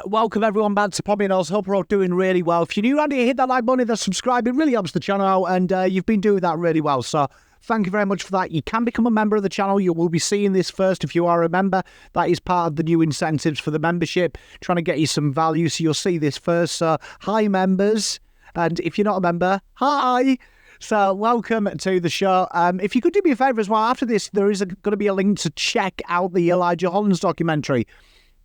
Welcome everyone back to Poppy and Oz. Hope we're all doing really well. If you're new around here, hit that like button, the subscribe. It really helps the channel out, and you've been doing that really well. So thank you very much for that. You can become a member of the channel. You will be seeing this first if you are a member. That is part of the new incentives for the membership, trying to get you some value. So you'll see this first. So hi members, and if you're not a member, hi. So welcome to the show. If you could do me a favour as well, after this, there is going to be a link to check out the Elijah Holland's documentary.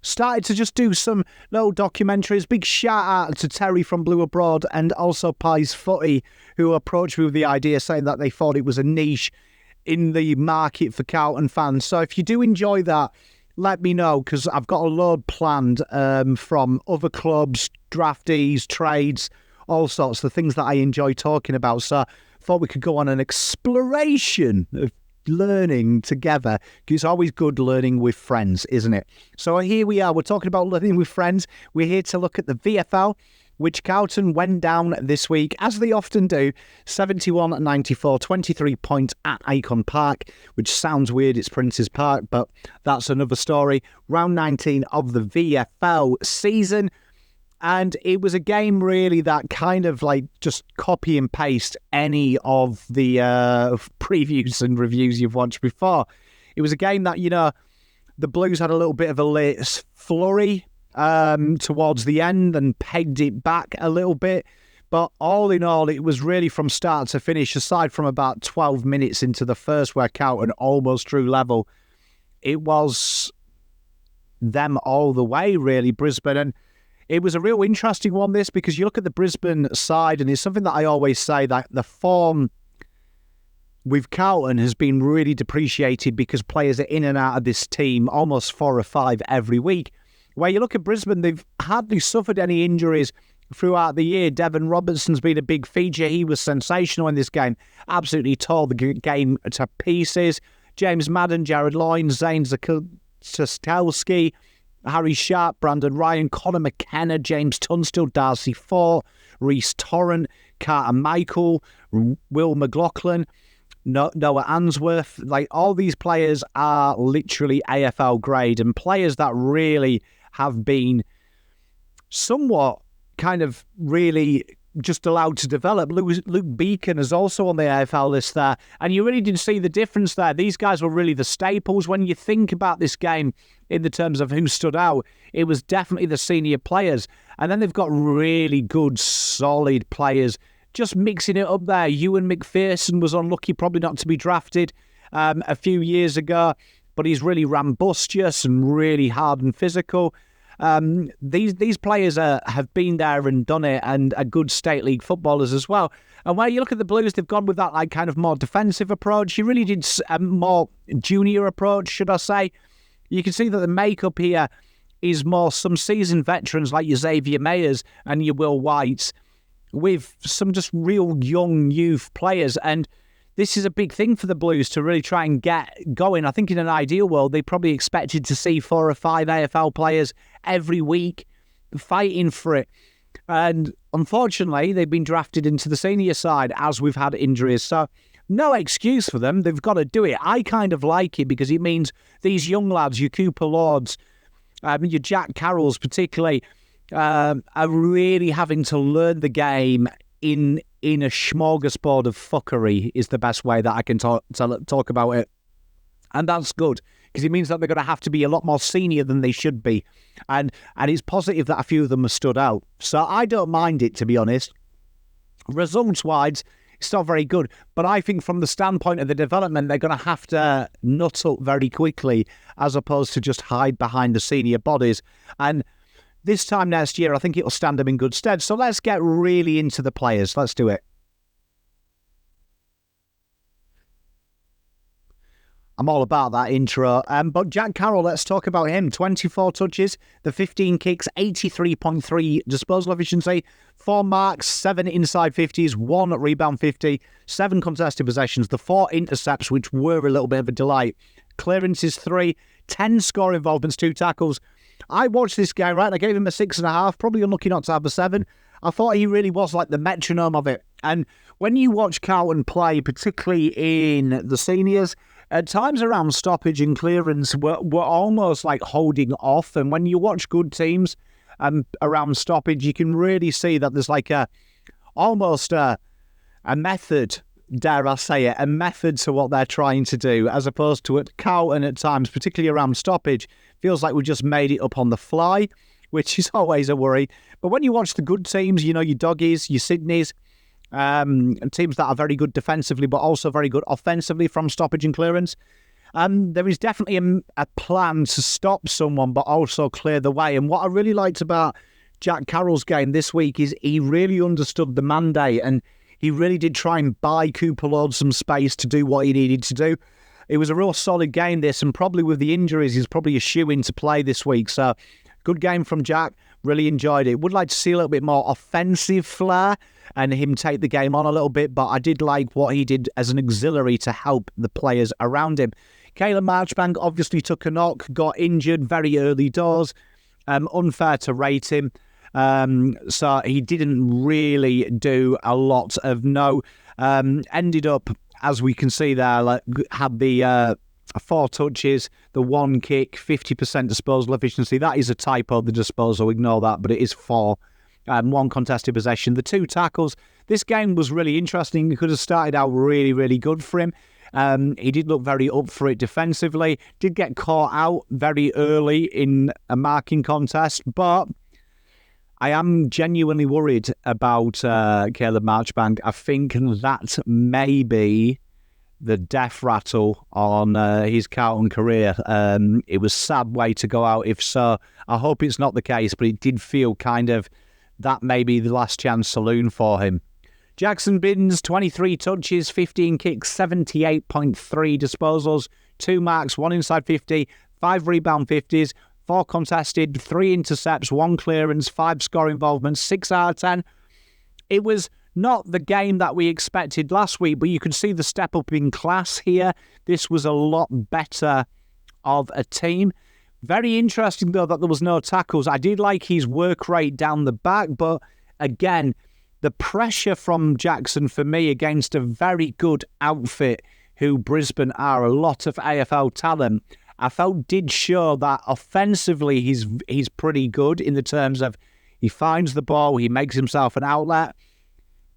Started to just do some little documentaries. Big shout out to Terry from Blue Abroad and also Pies Footy, who approached me with the idea saying that they thought it was a niche in the market for Carlton fans. So if you do enjoy that, let me know, because I've got a load planned from other clubs, draftees, trades, all sorts of things that I enjoy talking about. So I thought we could go on an exploration of learning together, because it's always good learning with friends, isn't it? So here we are, we're talking about learning with friends. We're here to look at the VFL, which Carlton went down this week, as they often do, 71-94, 23 points at Icon Park, which sounds weird, it's Prince's Park, but that's another story. Round 19 of the VFL season. And it was a game really that kind of like just copy and paste any of the previews and reviews you've watched before. It was a game that, you know, the Blues had a little bit of a late flurry towards the end and pegged it back a little bit. But all in all, it was really from start to finish, aside from about 12 minutes into the first where Carlton almost drew level. It was them all the way, really, Brisbane. And it was a real interesting one, this, because you look at the Brisbane side, and it's something that I always say, that the form with Carlton has been really depreciated because players are in and out of this team almost 4 or 5 every week. Where you look at Brisbane, they've hardly suffered any injuries throughout the year. Devon Robertson's been a big feature. He was sensational in this game. Absolutely tore the game to pieces. James Madden, Jared Loyne, Zane Zastelski, Harry Sharp, Brandon Ryan, Connor McKenna, James Tunstall, Darcy Fort, Reece Torrent, Carter Michael, Will McLaughlin, Noah Answorth. Like, all these players are literally AFL grade, and players that really have been somewhat kind of really just allowed to develop. Luke Beacon is also on the AFL list there, and you really didn't see the difference there. These guys were really the staples. When you think about this game in the terms of who stood out, it was definitely the senior players. And then they've got really good, solid players just mixing it up there. Ewan McPherson was unlucky probably not to be drafted a few years ago, but he's really rambustious and really hard and physical. These players have been there and done it, and are good state league footballers as well. And where you look at the Blues, they've gone with that like kind of more defensive approach. You really did a more junior approach, should I say. You can see that the makeup here is more some seasoned veterans like your Xavier Mayers and your Will Whites, with some just real young youth players. And this is a big thing for the Blues to really try and get going. I think in an ideal world, they probably expected to see 4 or 5 AFL players every week fighting for it. And unfortunately, they've been drafted into the senior side as we've had injuries. So no excuse for them. They've got to do it. I kind of like it because it means these young lads, your Cooper Lords, your Jack Carrolls particularly, are really having to learn the game in a smorgasbord of fuckery, is the best way that I can talk about it. And that's good, because it means that they're going to have to be a lot more senior than they should be. And it's positive that a few of them have stood out. So I don't mind it, to be honest. Results-wise, it's not very good. But I think from the standpoint of the development, they're going to have to nut up very quickly, as opposed to just hide behind the senior bodies. And this time next year, I think it'll stand them in good stead. So let's get really into the players. Let's do it. I'm all about that intro. But Jack Carroll, let's talk about him. 24 touches, the 15 kicks, 83.3 disposal efficiency, 4 marks, 7 inside 50s, 1 rebound 50, 7 contested possessions, the 4 intercepts, which were a little bit of a delight. Clearances 3, 10 score involvements, 2 tackles. I watched this game, right? I gave him a 6.5, probably unlucky not to have a 7. I thought he really was like the metronome of it. And when you watch Carlton play, particularly in the seniors, at times around stoppage and clearance were almost like holding off. And when you watch good teams, around stoppage, you can really see that there's like almost a method, dare I say it, a method to what they're trying to do, as opposed to at Carlton at times, particularly around stoppage, feels like we just made it up on the fly, which is always a worry. But when you watch the good teams, you know, your Doggies, your Sydneys, teams that are very good defensively, but also very good offensively from stoppage and clearance, there is definitely a plan to stop someone, but also clear the way. And what I really liked about Jack Carroll's game this week is he really understood the mandate, and he really did try and buy Cooper Lord some space to do what he needed to do. It was a real solid game, this, and probably with the injuries, he's probably a shoe-in to play this week. So, good game from Jack. Really enjoyed it. Would like to see a little bit more offensive flair and him take the game on a little bit, but I did like what he did as an auxiliary to help the players around him. Caleb Marchbank obviously took a knock, got injured very early doors. Unfair to rate him. So he didn't really do a lot of note. Ended up, as we can see there, had the 4 touches, the 1 kick, 50% disposal efficiency. That is a typo, the disposal, ignore that, but it is 4. 1 contested possession. The 2 tackles. This game was really interesting. It could have started out really, really good for him. He did look very up for it defensively. Did get caught out very early in a marking contest, but I am genuinely worried about Caleb Marchbank. I think that may be the death rattle on his Carlton career. It was a sad way to go out, if so. I hope it's not the case, but it did feel kind of that may be the last chance saloon for him. Jackson Binns, 23 touches, 15 kicks, 78.3 disposals, 2 marks, 1 inside 50, 5 rebound 50s, 4 contested, 3 intercepts, 1 clearance, 5 score involvements, 6 out of 10. It was not the game that we expected last week, but you could see the step up in class here. This was a lot better of a team. Very interesting, though, that there was no tackles. I did like his work rate down the back, but again, the pressure from Jackson for me against a very good outfit who Brisbane are, a lot of AFL talent, I felt did show that offensively he's pretty good in the terms of he finds the ball, he makes himself an outlet.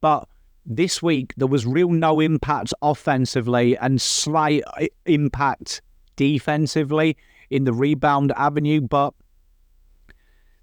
But this week, there was real no impact offensively and slight impact defensively in the rebound avenue. But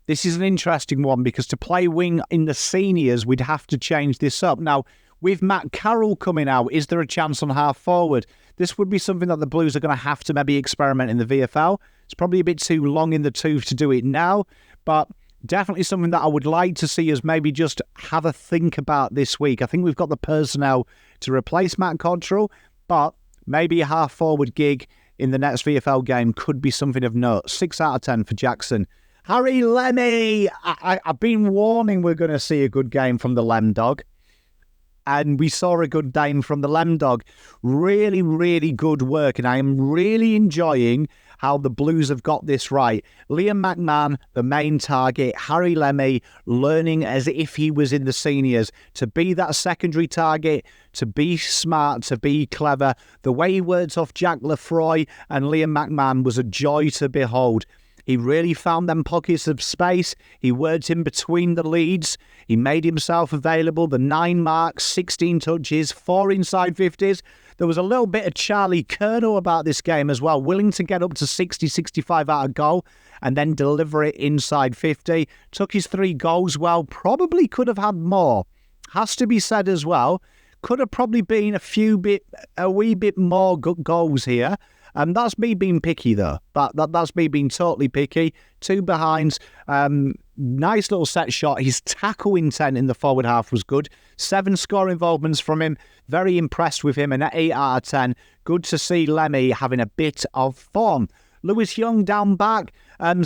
this is an interesting one because to play wing in the seniors, we'd have to change this up. Now, with Matt Carroll coming out, is there a chance on half forward? This would be something that the Blues are going to have to maybe experiment in the VFL. It's probably a bit too long in the tooth to do it now, but definitely something that I would like to see us maybe just have a think about this week. I think we've got the personnel to replace Matt Cottrell, but maybe a half-forward gig in the next VFL game could be something of note. 6 out of 10 for Jackson. Harry Lemmey! I've been warning we're going to see a good game from the Lem Dog. And we saw a good game from the Lem Dog. Really, really good work. And I am really enjoying how the Blues have got this right. Liam McMahon, the main target. Harry Lemmey, learning as if he was in the seniors. To be that secondary target, to be smart, to be clever. The way he worked off Jack Lefroy and Liam McMahon was a joy to behold. He really found them pockets of space. He worked in between the leads. He made himself available. The 9 marks, 16 touches, 4 inside 50s. There was a little bit of Charlie Curnow about this game as well, willing to get up to 60, 65 out of goal and then deliver it inside 50. Took his 3 goals well. Probably could have had more. Has to be said as well. Could have probably been a wee bit more good goals here. That's me being picky, though. That's me being totally picky. 2 behinds. Nice little set shot. His tackle intent in the forward half was good. 7 score involvements from him. Very impressed with him. And at 8 out of 10, good to see Lemmey having a bit of form. Lewis Young down back,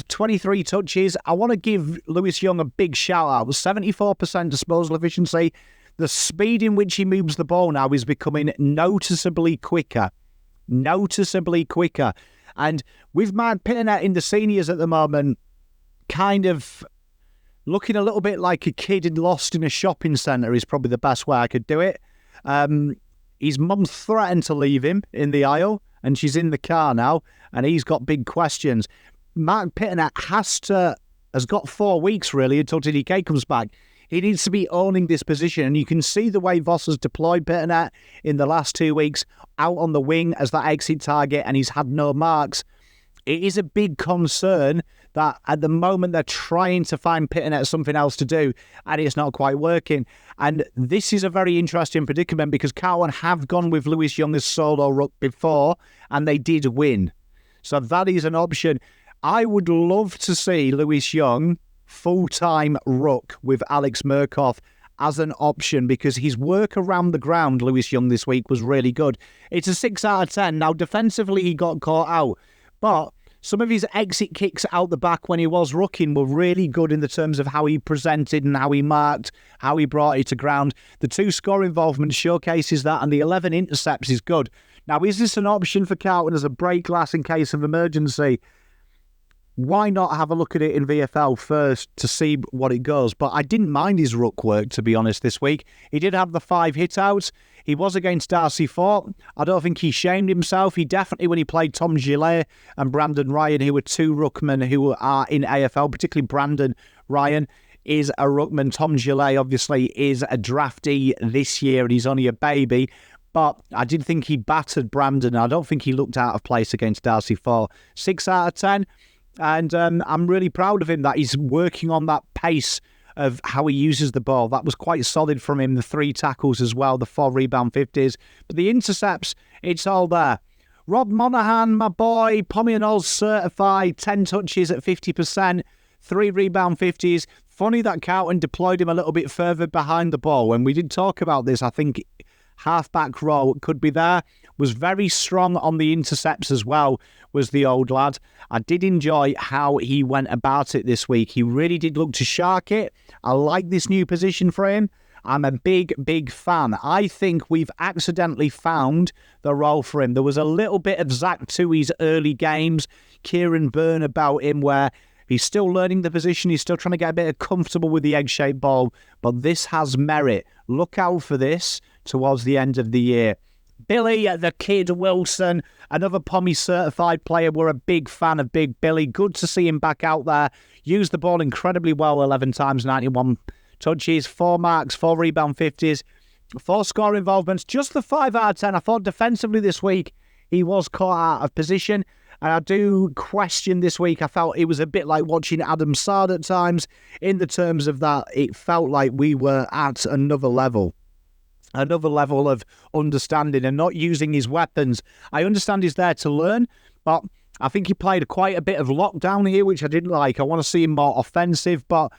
23 touches. I want to give Lewis Young a big shout out. 74% disposal efficiency. The speed in which he moves the ball now is becoming noticeably quicker. And with Matt Pitternet in the seniors at the moment, kind of looking a little bit like a kid lost in a shopping centre is probably the best way I could do it. His mum threatened to leave him in the aisle, and she's in the car now, and he's got big questions. Matt Pitternet has to has got 4 weeks, really, until TDK comes back. He needs to be owning this position, and you can see the way Voss has deployed Pitternet in the last 2 weeks out on the wing as that exit target, and he's had no marks. It is a big concern that at the moment they're trying to find Pitternet something else to do, and it's not quite working. And this is a very interesting predicament because Carlton have gone with Lewis Young as solo ruck before, and they did win. So that is an option. I would love to see Lewis Young full-time ruck with Alex Murkoff as an option because his work around the ground, Lewis Young, this week was really good. It's a 6 out of 10. Now, defensively, he got caught out, but some of his exit kicks out the back when he was rucking were really good in the terms of how he presented and how he marked, how he brought it to ground. The 2 score involvements showcases that, and the 11 intercepts is good. Now, is this an option for Carlton as a break glass in case of emergency? Why not have a look at it in VFL first to see what it goes? But I didn't mind his ruck work, to be honest, this week. He did have the 5 hit-outs. He was against Darcy Fort. I don't think he shamed himself. He definitely, when he played Tom Gillet and Brandon Ryan, who were 2 ruckmen who are in AFL, particularly Brandon Ryan is a ruckman. Tom Gillet, obviously, is a draftee this year, and he's only a baby. But I did think he battered Brandon. I don't think he looked out of place against Darcy Fort. 6 out of 10. And I'm really proud of him that he's working on that pace of how he uses the ball. That was quite solid from him. The 3 tackles as well, the 4 rebound 50s. But the intercepts, it's all there. Rob Monaghan, my boy, Pommy and Oz certified, 10 touches at 50%, 3 rebound 50s. Funny that Carlton deployed him a little bit further behind the ball. When we did talk about this, I think half-back row could be there. Was very strong on the intercepts as well, was the old lad. I did enjoy how he went about it this week. He really did look to shark it. I like this new position for him. I'm a big, big fan. I think we've accidentally found the role for him. There was a little bit of Zach Tui's early games, Kieran Byrne about him, where he's still learning the position. He's still trying to get a bit comfortable with the egg-shaped ball. But this has merit. Look out for this towards the end of the year. Billy, the Kid Wilson, another Pommy certified player. We're a big fan of Big Billy. Good to see him back out there. Used the ball incredibly well 11 times, 91 touches, 4 marks, 4 rebound 50s, 4 score involvements. Just the 5 out of 10. I thought defensively this week he was caught out of position. And I do question this week. I felt it was a bit like watching Adam Sard at times in the terms of that it felt like we were at another level of understanding and not using his weapons. I understand he's there to learn, but I think he played quite a bit of lockdown here, which I didn't like. I want to see him more offensive, but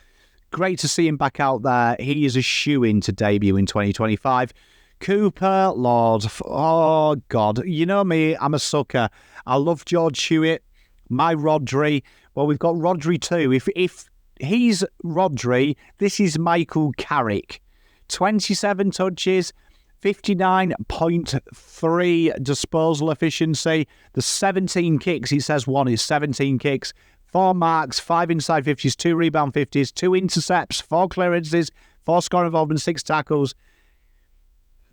great to see him back out there. He is a shoo-in to debut in 2025. Cooper, Lord, oh God, you know me, I'm a sucker. I love George Hewitt, my Rodri. Well, we've got Rodri too. If he's Rodri, this is Michael Carrick. 27 touches, 59.3 disposal efficiency. The 17 kicks, he says one is 17 kicks, 4 marks, 5 inside 50s, 2 rebound 50s, 2 intercepts, 4 clearances, 4 score involvement, 6 tackles.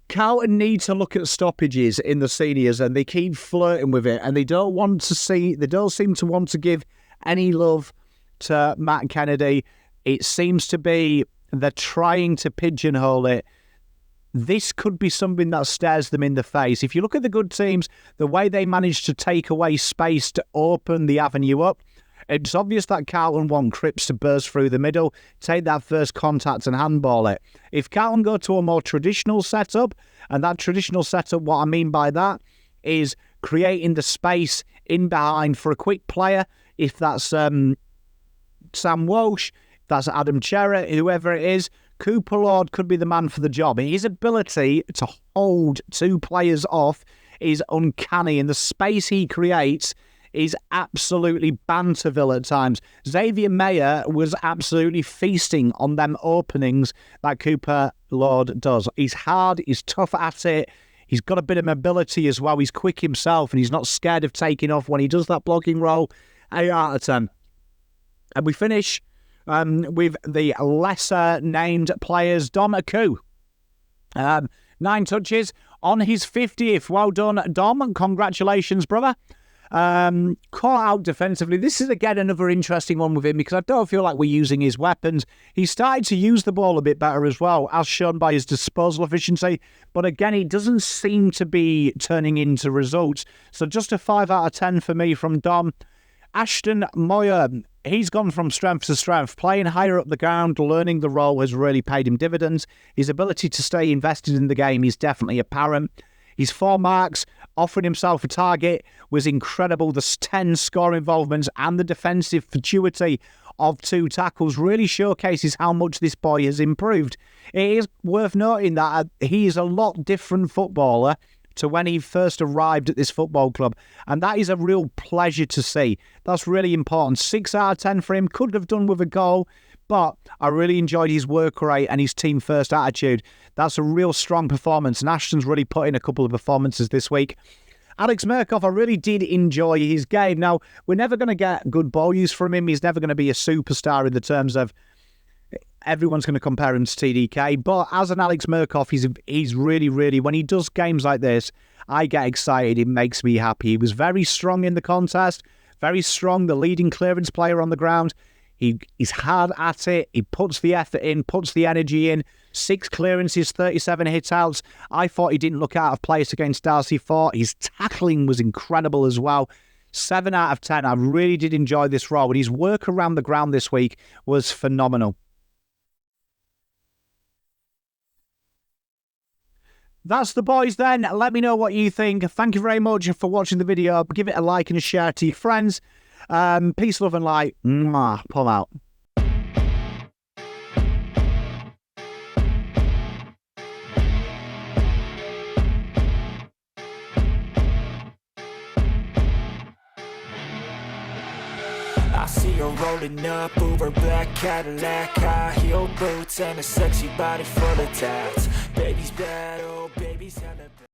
Carlton need to look at stoppages in the seniors, and they keep flirting with it, and they don't seem to want to give any love to Matt Kennedy. It seems to be they're trying to pigeonhole it. This could be something that stares them in the face. If you look at the good teams, the way they manage to take away space to open the avenue up, it's obvious that Carlton want Cripps to burst through the middle, take that first contact and handball it. If Carlton go to a more traditional setup, and that traditional setup, what I mean by that, is creating the space in behind for a quick player, if that's Sam Walsh, that's Adam Cherrett, whoever it is, Cooper Lord could be the man for the job. His ability to hold 2 players off is uncanny, and the space he creates is absolutely Banterville at times. Xavier Mayer was absolutely feasting on them openings that Cooper Lord does. He's hard, he's tough at it, he's got a bit of mobility as well, he's quick himself, and he's not scared of taking off when he does that blocking role. 8 out of 10. And we finish with the lesser-named players. Dom Aku. 9 touches on his 50th. Well done, Dom. Congratulations, brother. Caught out defensively. This is, again, another interesting one with him because I don't feel like we're using his weapons. He started to use the ball a bit better as well, as shown by his disposal efficiency. But again, it doesn't seem to be turning into results. So just a 5 out of 10 for me from Dom. Ashton Moyer, he's gone from strength to strength. Playing higher up the ground, learning the role has really paid him dividends. His ability to stay invested in the game is definitely apparent. His 4 marks, offering himself a target, was incredible. The 10 score involvements and the defensive fatuity of 2 tackles really showcases how much this boy has improved. It is worth noting that he is a lot different footballer to when he first arrived at this football club, and that is a real pleasure to see. That's really important. 6 out of 10 for him. Could have done with a goal, but I really enjoyed his work rate and his team-first attitude. That's a real strong performance, and Ashton's really put in a couple of performances this week. Alex Murkoff, I really did enjoy his game. Now, we're never going to get good ball use from him. He's never going to be a superstar in the terms of everyone's going to compare him to TDK. But as an Alex Murkoff, he's really, really, when he does games like this, I get excited. It makes me happy. He was very strong in the contest, very strong, the leading clearance player on the ground. He's hard at it. He puts the effort in, puts the energy in. 6 clearances, 37 hit-outs. I thought he didn't look out of place against Darcy Fort. His tackling was incredible as well. 7 out of 10. I really did enjoy this role. And his work around the ground this week was phenomenal. That's the boys then. Let me know what you think. Thank you very much for watching the video. Give it a like and a share to your friends. Peace, love and light. Mwah. Pull out. I see her rolling up, Uber black Cadillac, high heel boots and a sexy body full of tats. Baby's bad, oh baby's hella bad.